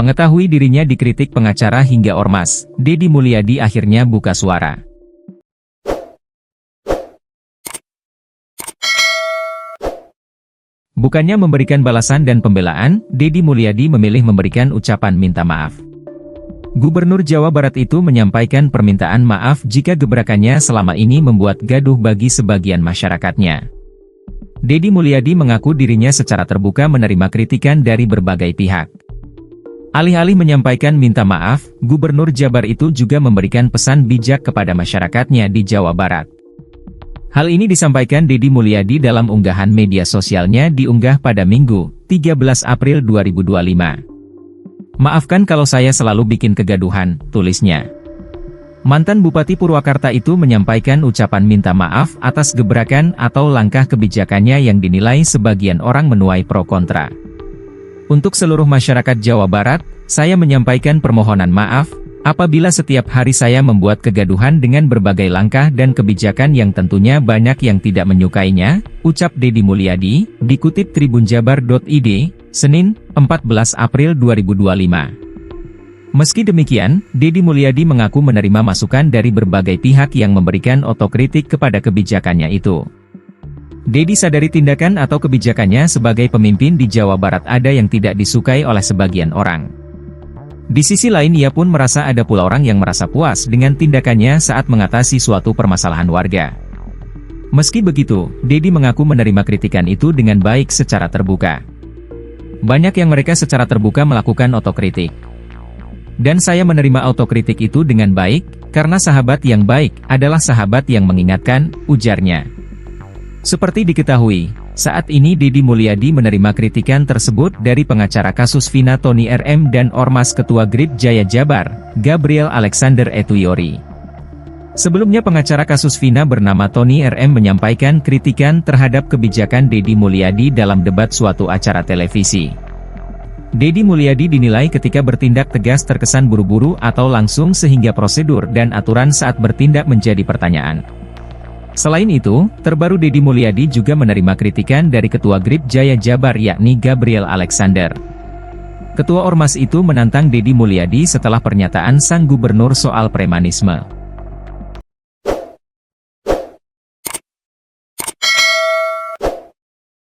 Mengetahui dirinya dikritik pengacara hingga ormas, Deddy Mulyadi akhirnya buka suara. Bukannya memberikan balasan dan pembelaan, Deddy Mulyadi memilih memberikan ucapan minta maaf. Gubernur Jawa Barat itu menyampaikan permintaan maaf jika gebrakannya selama ini membuat gaduh bagi sebagian masyarakatnya. Deddy Mulyadi mengaku dirinya secara terbuka menerima kritikan dari berbagai pihak. Alih-alih menyampaikan minta maaf, Gubernur Jabar itu juga memberikan pesan bijak kepada masyarakatnya di Jawa Barat. Hal ini disampaikan Deddy Mulyadi dalam unggahan media sosialnya diunggah pada Minggu, 13 April 2025. "Maafkan kalau saya selalu bikin kegaduhan," tulisnya. Mantan Bupati Purwakarta itu menyampaikan ucapan minta maaf atas gebrakan atau langkah kebijakannya yang dinilai sebagian orang menuai pro kontra. "Untuk seluruh masyarakat Jawa Barat, saya menyampaikan permohonan maaf, apabila setiap hari saya membuat kegaduhan dengan berbagai langkah dan kebijakan yang tentunya banyak yang tidak menyukainya," ucap Deddy Mulyadi, dikutip tribunjabar.id, Senin, 14 April 2025. Meski demikian, Deddy Mulyadi mengaku menerima masukan dari berbagai pihak yang memberikan otokritik kepada kebijakannya itu. Deddy sadari tindakan atau kebijakannya sebagai pemimpin di Jawa Barat ada yang tidak disukai oleh sebagian orang. Di sisi lain ia pun merasa ada pula orang yang merasa puas dengan tindakannya saat mengatasi suatu permasalahan warga. Meski begitu, Deddy mengaku menerima kritikan itu dengan baik secara terbuka. "Banyak yang mereka secara terbuka melakukan otokritik. Dan saya menerima otokritik itu dengan baik, karena sahabat yang baik adalah sahabat yang mengingatkan," ujarnya. Seperti diketahui, saat ini Deddy Mulyadi menerima kritikan tersebut dari pengacara kasus Vina Tony RM dan Ormas Ketua Grip Jaya Jabar, Gabriel Alexander Etuyori. Sebelumnya pengacara kasus Vina bernama Tony RM menyampaikan kritikan terhadap kebijakan Deddy Mulyadi dalam debat suatu acara televisi. Deddy Mulyadi dinilai ketika bertindak tegas terkesan buru-buru atau langsung sehingga prosedur dan aturan saat bertindak menjadi pertanyaan. Selain itu, terbaru Deddy Mulyadi juga menerima kritikan dari Ketua Grip Jaya Jabar yakni Gabriel Alexander. Ketua Ormas itu menantang Deddy Mulyadi setelah pernyataan sang gubernur soal premanisme.